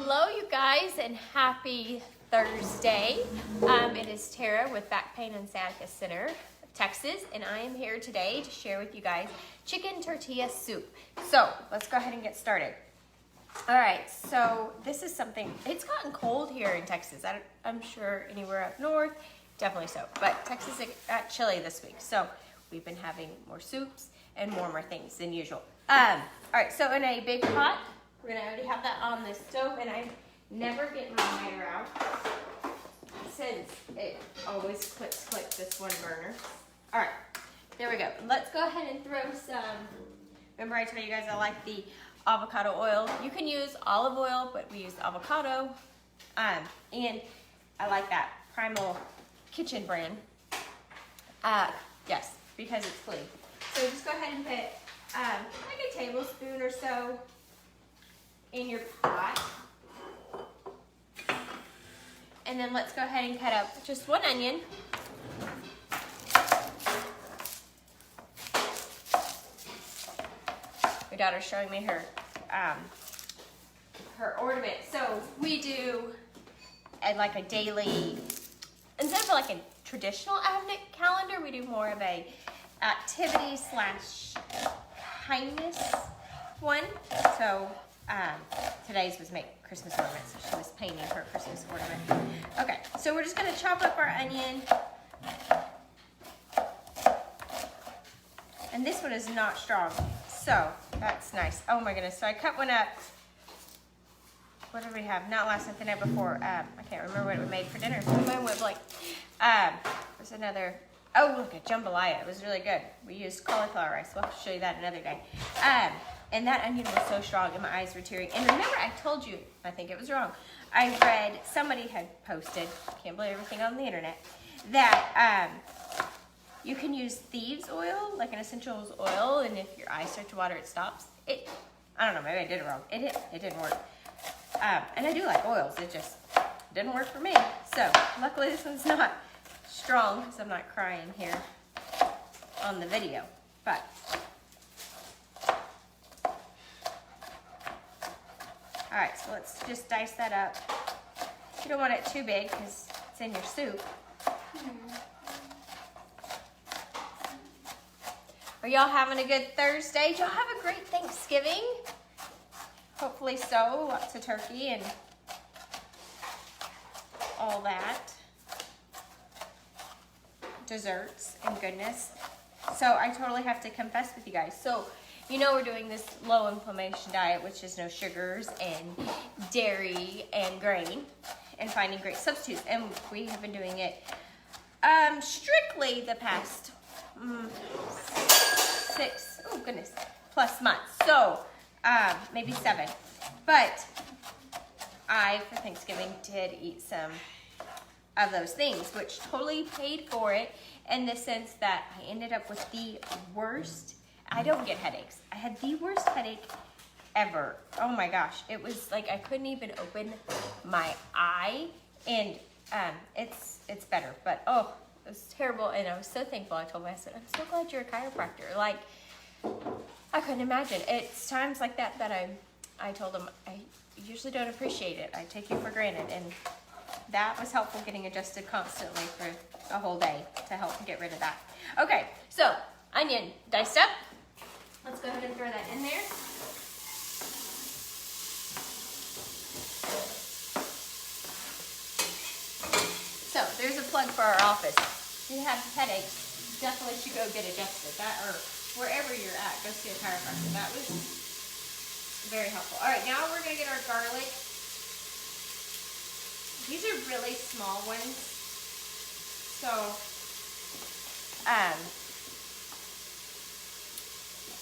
Hello, you guys, and happy Thursday. It is Tara with Back Pain and Sciatica Center of Texas, and I am here today to share with you guys chicken tortilla soup. So let's go ahead and get started. All right, so this is something, it's gotten cold here in Texas. I'm sure anywhere up north, definitely so, but Texas got chilly this week, so we've been having more soups and warmer things than usual. All right, so in a big pot, we're gonna already have that on the stove, and I never get my lighter out since it always clicks this one burner. All right, there we go. Let's go ahead and throw some, remember I told you guys I like the avocado oil. You can use olive oil, but we use avocado. And I like that Primal Kitchen brand. Yes, because it's clean. So just go ahead and put like a tablespoon or so in your pot. And then let's go ahead and cut up just one onion. My daughter's showing me her ornament. So we do like a daily, instead of like a traditional advent calendar, we do more of a activity / kindness one. So today's was make Christmas ornaments, so she was painting her Christmas ornament. Okay, so we're just gonna chop up our onion. And this one is not strong, so that's nice. Oh my goodness, so I cut one up. What did we have? Not last night, the night before. I can't remember what we made for dinner. Mine was like, there's another, oh look, a jambalaya. It was really good. We used cauliflower rice. We'll have to show you that another day. And that onion was so strong and my eyes were tearing. And remember I told you, I think it was wrong. I read, somebody had posted, can't believe everything on the internet, that you can use thieves oil, like an essentials oil, and if your eyes start to water, it stops. I don't know, maybe I did it wrong. It didn't work. And I do like oils, it just didn't work for me. So luckily this one's not strong because I'm not crying here on the video. But all right, so let's just dice that up. You don't want it too big because it's in your soup. Are y'all having a good Thursday? Did y'all have a great Thanksgiving? Hopefully so. Lots of turkey and all that. Desserts and goodness. So I totally have to confess with you guys. So you know we're doing this low inflammation diet, which is no sugars and dairy and grain, and finding great substitutes. And we have been doing it strictly the past 6, oh goodness, plus months. So maybe 7. But I, for Thanksgiving, did eat some of those things, which totally paid for it in the sense that I ended up with the worst. I don't get headaches. I had the worst headache ever. Oh my gosh. It was like I couldn't even open my eye, and it's better. But oh, it was terrible, and I was so thankful. I told my husband, I'm so glad you're a chiropractor. Like, I couldn't imagine. It's times like that that I told him I usually don't appreciate it. I take you for granted, and that was helpful, getting adjusted constantly for a whole day to help get rid of that. Okay, so onion diced up. Let's go ahead and throw that in there. So there's a plug for our office. If you have headaches, definitely should go get adjusted. That, or wherever you're at, go see a chiropractor. That was very helpful. All right, now we're gonna get our garlic. These are really small ones. So,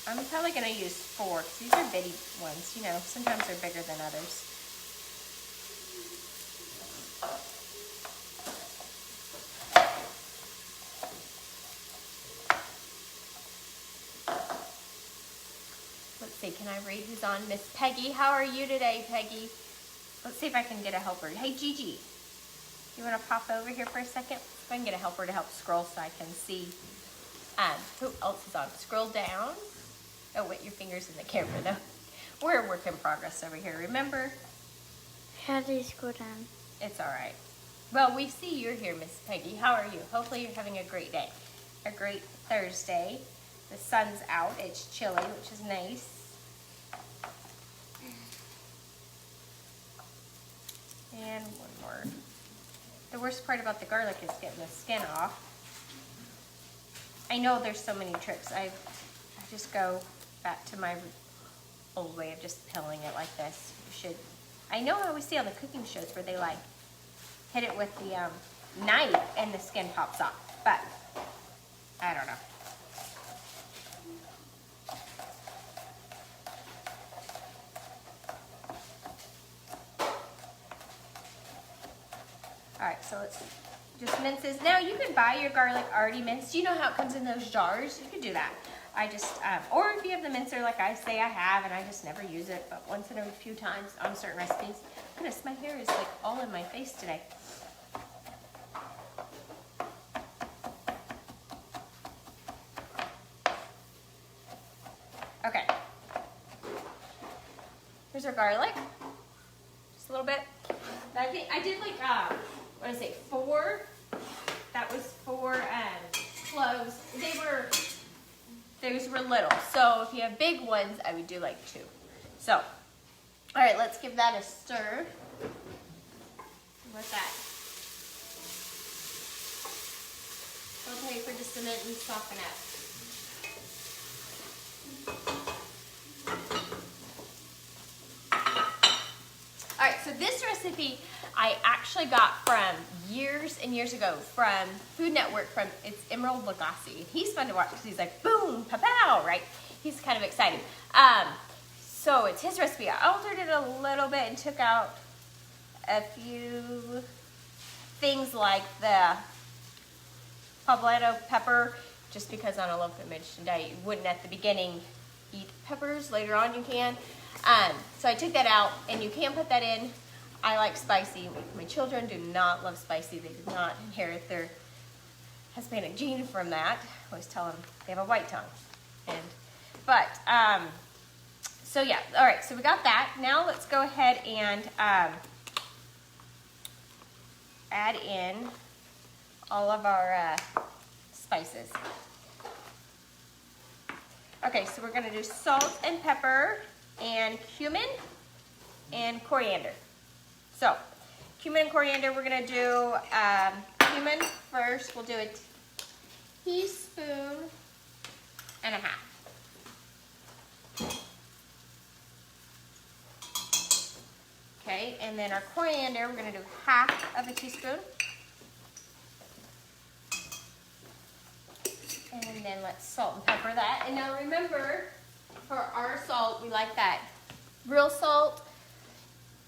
I'm probably going to use 4 because these are bitty ones. You know, sometimes they're bigger than others. Let's see, can I read who's on? Miss Peggy. How are you today, Peggy? Let's see if I can get a helper. Hey, Gigi, you want to pop over here for a second? If I can get a helper to help scroll so I can see who else is on. Scroll down. Oh, wait, your finger's in the camera, though. We're a work in progress over here, remember? How do these go down? It's all right. Well, we see you're here, Miss Peggy. How are you? Hopefully you're having a great day. A great Thursday. The sun's out. It's chilly, which is nice. And one more. The worst part about the garlic is getting the skin off. I know there's so many tricks. I just go back to my old way of just peeling it like this. You should. I know I always see on the cooking shows where they like hit it with the knife and the skin pops off, but I don't know. All right, so let's just mince this. Now you can buy your garlic already minced. You know how it comes in those jars? You can do that. I just, or if you have the mincer like I say I have, and I just never use it, but once in a few times on certain recipes. Goodness, my hair is like all in my face today. Okay. Here's our garlic. Just a little bit. I think I did like, what did I say, 4? That was 4 cloves. Those were little. So if you have big ones, I would do like 2. So, all right, let's give that a stir. Let that okay for just a minute and soften up. All right, so this recipe I actually got from years and years ago from Food Network, from it's Emerald Lagasse. He's fun to watch because he's like, boom, pa-pow, right? He's kind of excited. So it's his recipe. I altered it a little bit and took out a few things like the poblano pepper, just because on a low fat diet you wouldn't at the beginning eat peppers. Later on you can. So I took that out, and you can put that in. I like spicy. My children do not love spicy. They did not inherit their Hispanic gene from that. I always tell them they have a white tongue. So yeah, all right, so we got that. Now let's go ahead and add in all of our spices. Okay, so we're gonna do salt and pepper and cumin and coriander. So, cumin and coriander, we're gonna do cumin first. We'll do a teaspoon and a half. Okay, and then our coriander, we're gonna do half of a teaspoon. And then let's salt and pepper that. And now remember, for our salt, we like that real salt.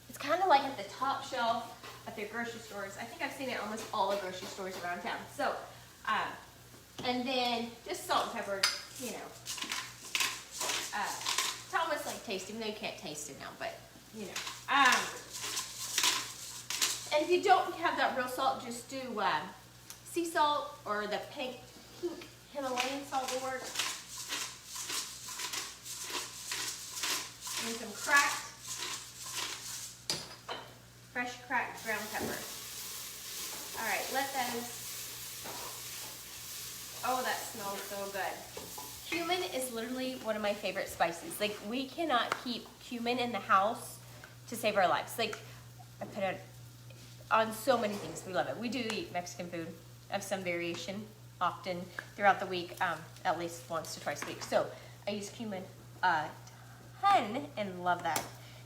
It's kind of like at the top shelf at the grocery stores. I think I've seen it almost all the grocery stores around town. So, and then just salt and pepper, you know. It's almost like tasting, even though you can't taste it now, but you know. And if you don't have that real salt, just do sea salt or the pink Himalayan salt will work. And some fresh cracked ground pepper. All right, let those, oh, that smells so good. Cumin is literally one of my favorite spices. Like, we cannot keep cumin in the house to save our lives. Like, I put it on so many things. We love it. We do eat Mexican food of some variation often throughout the week, at least once to twice a week. So I use cumin a ton and love that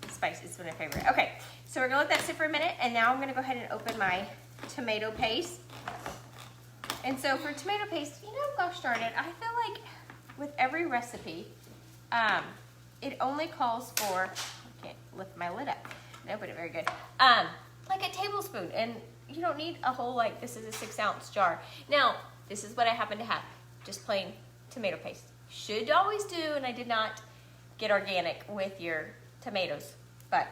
spice. It's one of my favorite. Okay, so we're gonna let that sit for a minute, and now I'm gonna go ahead and open my tomato paste. And so for tomato paste, you know, gosh darn it, I feel like with every recipe, it only calls for, I can't lift my lid up, I opened it very good, like a tablespoon, and you don't need a whole, like, this is a 6-ounce jar. Now, this is what I happen to have, just plain tomato paste. Should always do, and I did not get organic with your tomatoes, but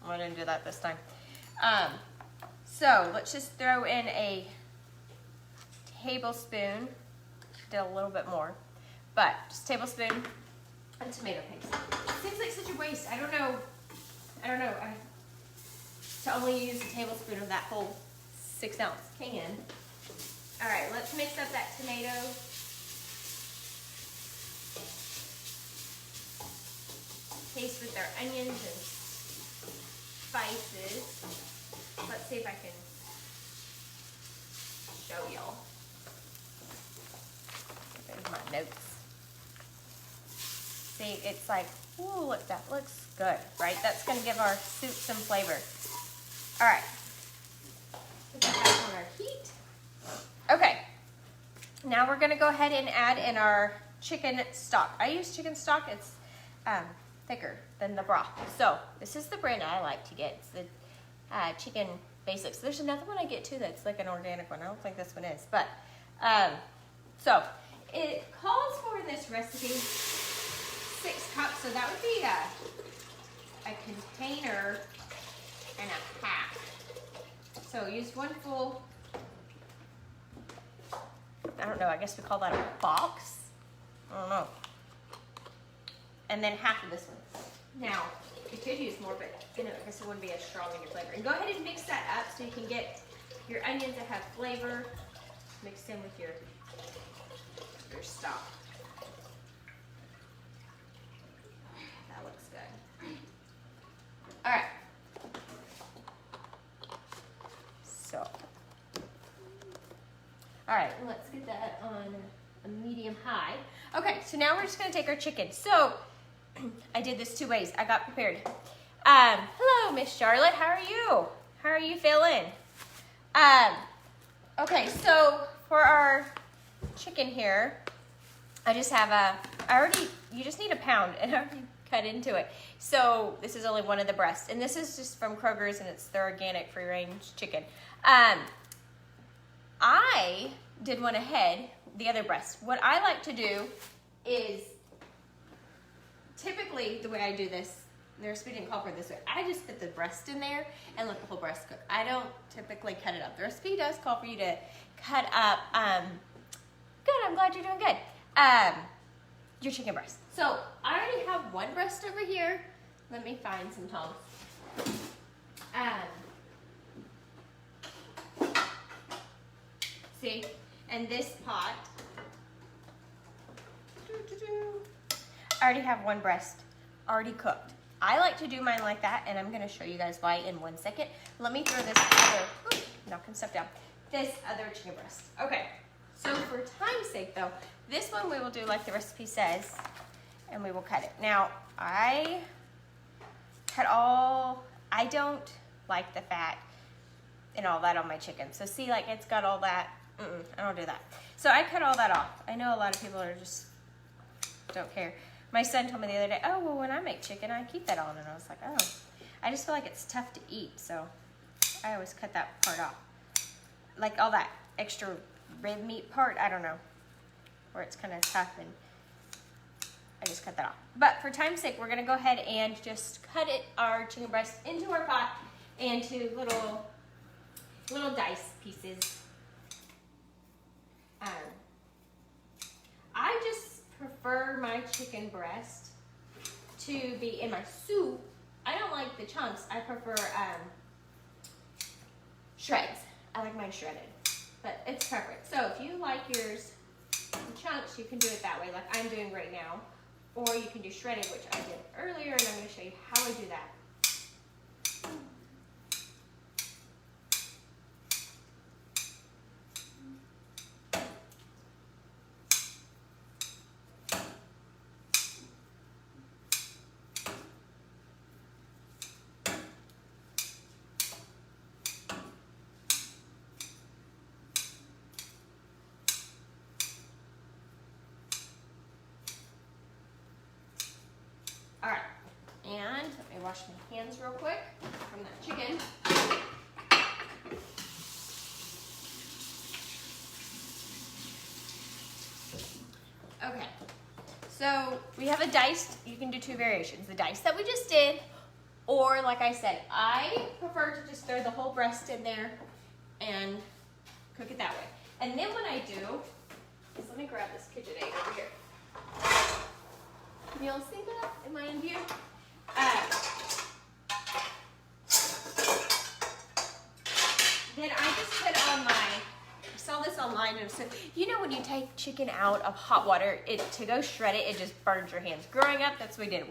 I didn't do that this time. So let's just throw in a tablespoon, did a little bit more, but just a tablespoon of tomato paste. It seems like such a waste. I don't know. to only use a tablespoon of that whole 6-ounce can. All right, let's mix up that tomato. Taste with our onions and spices. Let's see if I can show y'all. There's my notes. See, it's like, ooh, look, that looks good, right? That's gonna give our soup some flavor. All right, put that back on our heat. Okay, now we're gonna go ahead and add in our chicken stock. I use chicken stock, it's thicker than the broth. So this is the brand I like to get. It's the Chicken Basics. There's another one I get too that's like an organic one. I don't think this one is, but so it calls for in this recipe 6 cups, so that would be a container and a half. So use 1 full, I don't know, I guess we call that a box. I don't know. And then half of this one. Now, you could use more, but you know, I guess it wouldn't be as strong in your flavor. And go ahead and mix that up so you can get your onions that have flavor mixed in with your stock. That looks good. All right. So, all right, let's get that on a medium high. Okay, so now we're just gonna take our chicken. So, I did this 2 ways. I got prepared. Hello, Miss Charlotte. How are you? How are you feeling? Okay, so for our chicken here, I just have you just need a pound, and I already cut into it. So this is only one of the breasts, and this is just from Kroger's, and it's the organic free-range chicken. I did one ahead, the other breast. What I like to do is, typically the way I do this, the recipe didn't call for it this way, I just put the breast in there and let the whole breast cook. I don't typically cut it up. The recipe does call for you to cut up, good, I'm glad you're doing good, your chicken breast. So I already have one breast over here. Let me find some tongs. See, and this pot, I already have one breast already cooked. I like to do mine like that, and I'm gonna show you guys why in 1 second. Let me throw this other, knocking stuff down, this other chicken breast. Okay, so for time's sake though, this one we will do like the recipe says, and we will cut it. Now, I don't like the fat and all that on my chicken. So see, like it's got all that, I don't do that. So I cut all that off. I know a lot of people are just, don't care. My son told me the other day, oh, well, when I make chicken, I keep that on. And I was like, oh, I just feel like it's tough to eat. So I always cut that part off. Like all that extra rib meat part, I don't know, where it's kind of tough, and I just cut that off. But for time's sake, we're gonna go ahead and just cut our chicken breast into our pot into little dice pieces. I just prefer my chicken breast to be in my soup. I don't like the chunks. I prefer shreds. I like mine shredded, but it's preference. So if you like yours in chunks, you can do it that way, like I'm doing right now, or you can do shredded, which I did earlier, and I'm going to show you how I do that. All right, and let me wash my hands real quick from that chicken. Okay, so we have a diced, you can do 2 variations. The dice that we just did, or like I said, I prefer to just throw the whole breast in there and cook it that way. And then what I do is, let me grab this KitchenAid over here. Can you all see that? Am I in view? online, and so you know when you take chicken out of hot water, to go shred it, it just burns your hands. Growing up, that's what we did.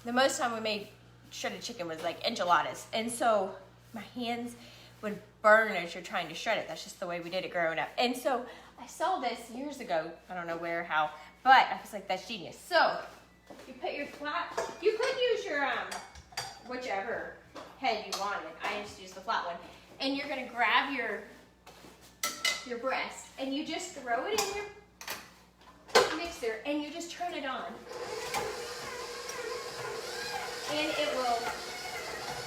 The most time we made shredded chicken was like enchiladas, and so my hands would burn as you're trying to shred it. That's just the way we did it growing up. And so I saw this years ago. I don't know where, how, but I was like, that's genius. So you put your flat. You could use your whichever head you wanted. I just used the flat one. And you're gonna grab your breast, and you just throw it in your mixer, and you just turn it on. And it will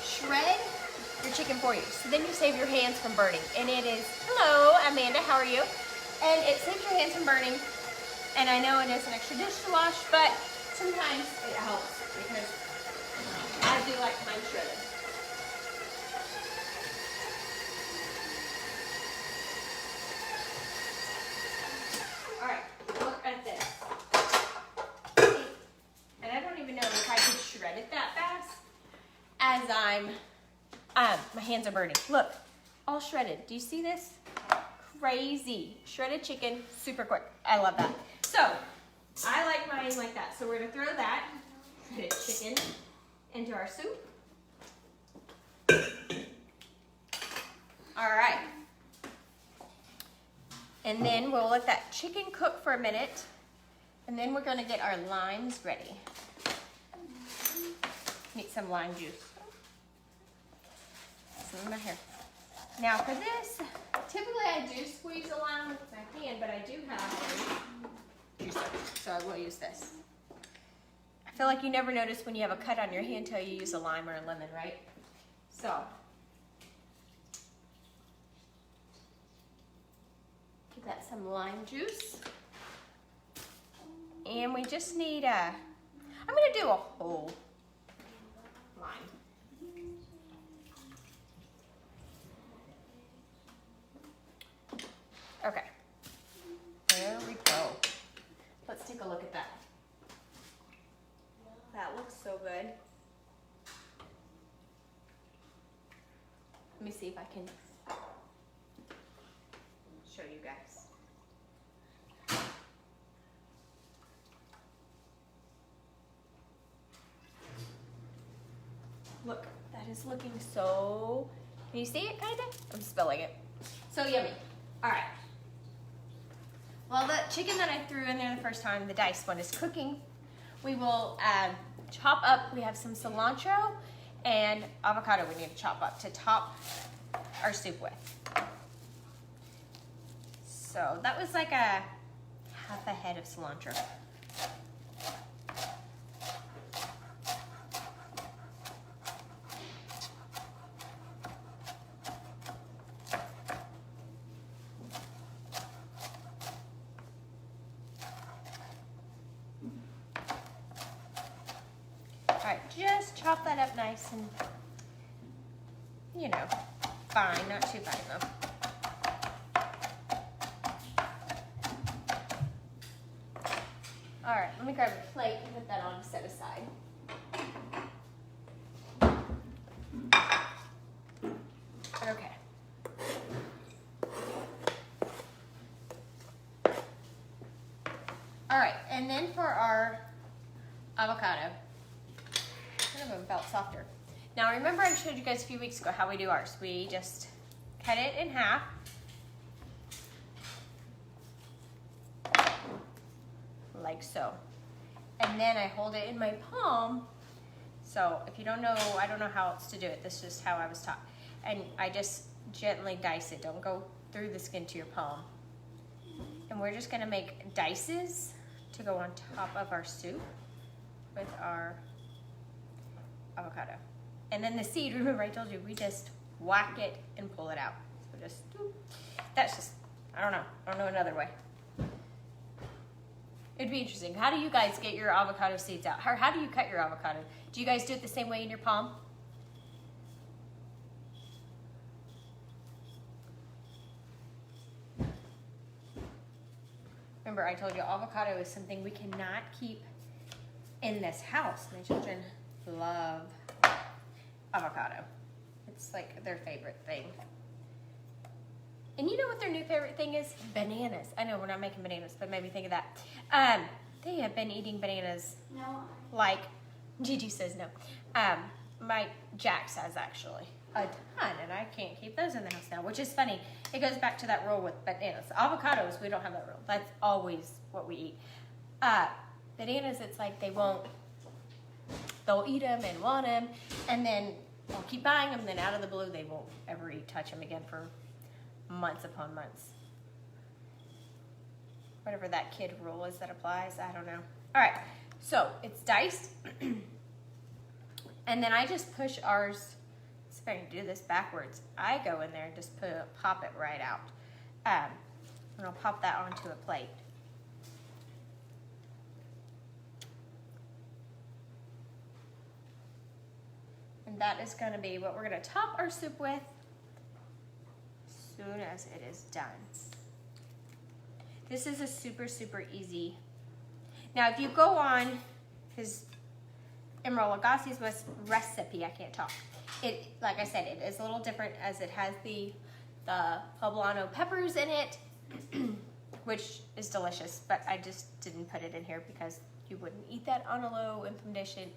shred your chicken for you. So then you save your hands from burning. And it is, hello, Amanda, how are you? And it saves your hands from burning. And I know it is an extra dish to wash, but sometimes it helps because I do like mine shredded. All right, look at this. And I don't even know if I could shred it that fast as my hands are burning. Look, all shredded. Do you see this? Crazy. Shredded chicken, super quick. I love that. So, I like mine like that. So we're gonna throw that shredded chicken into our soup. All right. And then we'll let that chicken cook for a minute. And then we're gonna get our limes ready. Need some lime juice. Some in my hair. Now for this, typically I do squeeze a lime with my hand, but I do have a juicer, so I will use this. I feel like you never notice when you have a cut on your hand until you use a lime or a lemon, right? So, give that some lime juice. And we just need I'm gonna do a whole lime. Okay, there we go. Let's take a look at that. That looks so good. Let me see if I can show you guys. Look, that is looking so, can you see it kinda? I'm spilling it. So yummy. All right. Well, the chicken that I threw in there the first time, the diced one, is cooking. We will chop up, we have some cilantro and avocado we need to chop up to top our soup with. So that was like a half a head of cilantro. Alright, just chop that up nice and, you know, fine, not too fine though. Alright, let me grab a plate and put that on to set aside. Okay. Alright, and then for our avocado, some of them felt softer. Now remember I showed you guys a few weeks ago how we do ours. We just cut it in half. Like so. And then I hold it in my palm. So if you don't know, I don't know how else to do it. This is just how I was taught. And I just gently dice it. Don't go through the skin to your palm. And we're just gonna make dices to go on top of our soup with our avocado. And then the seed, remember I told you, we just whack it and pull it out. So just, that's just, I don't know another way. It'd be interesting. How do you guys get your avocado seeds out? Or how do you cut your avocado? Do you guys do it the same way in your palm? Remember, I told you avocado is something we cannot keep in this house. My children love avocado. It's like their favorite thing. And you know what their new favorite thing is? Bananas. I know we're not making bananas, but made me think of that. They have been eating bananas. No. Like, Gigi says no. My Jax has actually a ton, and I can't keep those in the house now, which is funny. It goes back to that rule with bananas. Avocados, we don't have that rule. That's always what we eat. Bananas, it's like they'll eat them and want them, and then they'll keep buying them, then out of the blue, they won't ever touch them again for months upon months. Whatever that kid rule is that applies, I don't know. All right, so it's diced. And then I just push ours, if I can do this backwards, I go in there and just pop it right out. And I'll pop that onto a plate. And that is gonna be what we're gonna top our soup with as soon as it is done. This is a super, super easy. Now, if you go on his Emeril Lagasse's recipe, I can't talk. It, like I said, it is a little different as it has the poblano peppers in it, which is delicious, but I just didn't put it in here because you wouldn't eat that on a low inflammation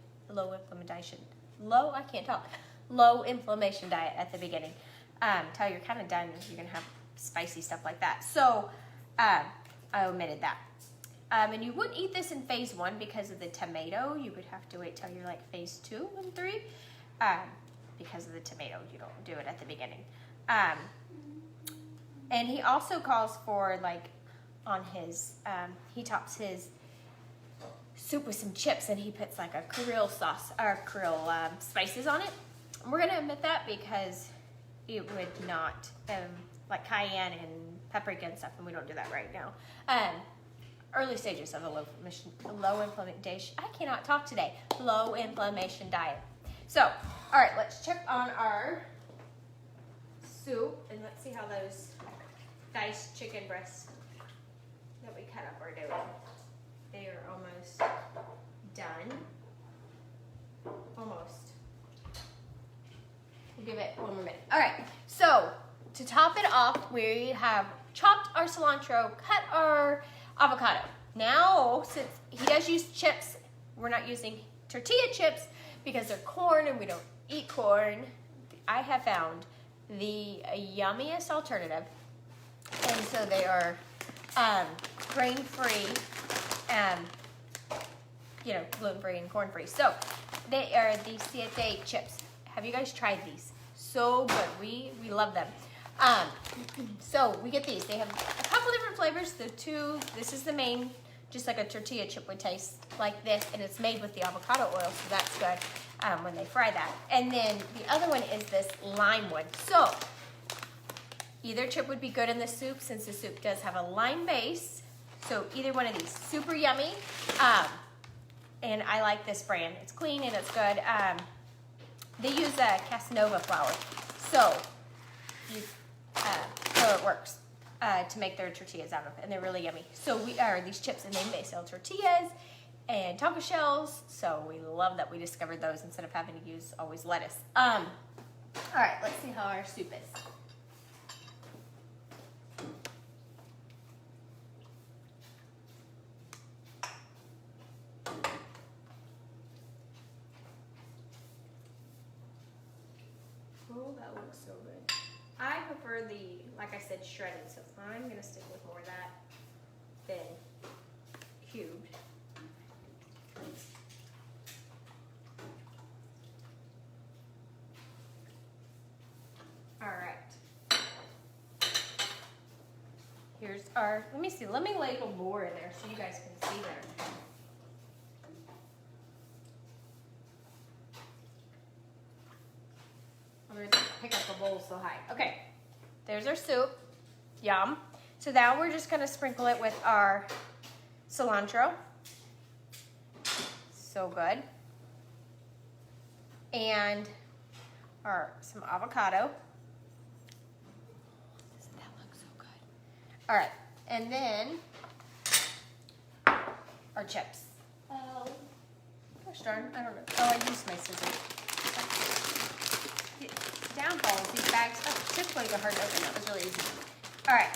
diet at the beginning. Till you're kind of done, you're gonna have spicy stuff like that. So I omitted that. And you wouldn't eat this in phase 1 because of the tomato. You would have to wait till you're like phase 2 and 3. Because of the tomato, you don't do it at the beginning. And he also calls for, like, on his, he tops his soup with some chips, and he puts like a Creole sauce, or Creole spices on it. And we're gonna omit that because it would not, like cayenne and paprika and stuff, and we don't do that right now. Early stages of a low inflammation, I cannot talk today, low inflammation diet. So, all right, let's check on our soup, and let's see how those diced chicken breasts that we cut up are doing. They are almost done. Almost. We'll give it one more minute. All right, so to top it off, we have chopped our cilantro, cut our avocado. Now, since he does use chips, we're not using tortilla chips because they're corn and we don't eat corn. I have found the yummiest alternative. And so they are grain-free, gluten-free and corn-free. So they are the Siete chips. Have you guys tried these? So good. We love them. So we get these. They have a couple different flavors. This is the main, just like a tortilla chip would taste like this, and it's made with the avocado oil, so that's good when they fry that. And then the other one is this lime one. So either chip would be good in the soup since the soup does have a lime base. So either one of these, super yummy. And I like this brand. It's clean and it's good. They use a Casanova flour. So it works to make their tortillas out of, and they're really yummy. So we are these chips, and they sell tortillas and taco shells. So we love that we discovered those instead of having to use always lettuce. All right, let's see how our soup is. Oh, that looks so good. I prefer like I said, shredded, so I'm gonna stick with more of that than cubed. All right. Here's our, let me label more in there so you guys can see there. I'm gonna pick up the bowl so high. Okay, there's our soup. Yum. So now we're just gonna sprinkle it with our cilantro. So good. And some avocado. Doesn't that look so good? All right, and then our chips. Oh, gosh darn, I don't know. Oh, I used my scissors. Downfall of these bags. Oh, typically they're hard to open. That was really easy. All right.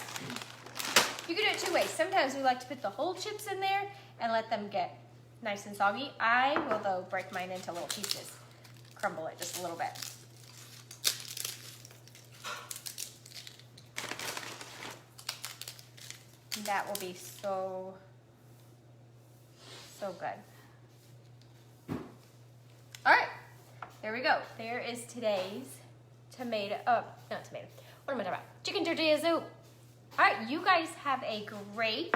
You can do it two ways. Sometimes we like to put the whole chips in there and let them get nice and soggy. I will, though, break mine into little pieces. Crumble it just a little bit. That will be so good. All right, there we go. There is today's not tomato. What am I talking about? Chicken tortilla soup. All right, you guys have a great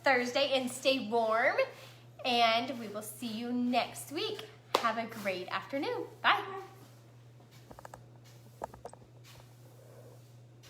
Thursday and stay warm. And we will see you next week. Have a great afternoon. Bye.